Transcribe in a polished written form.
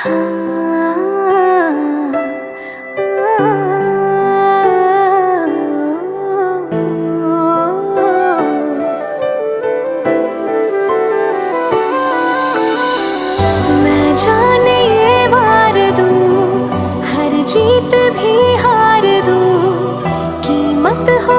मैं जाने ये वार दूं, हर जीत भी हार दूं, कीमत हो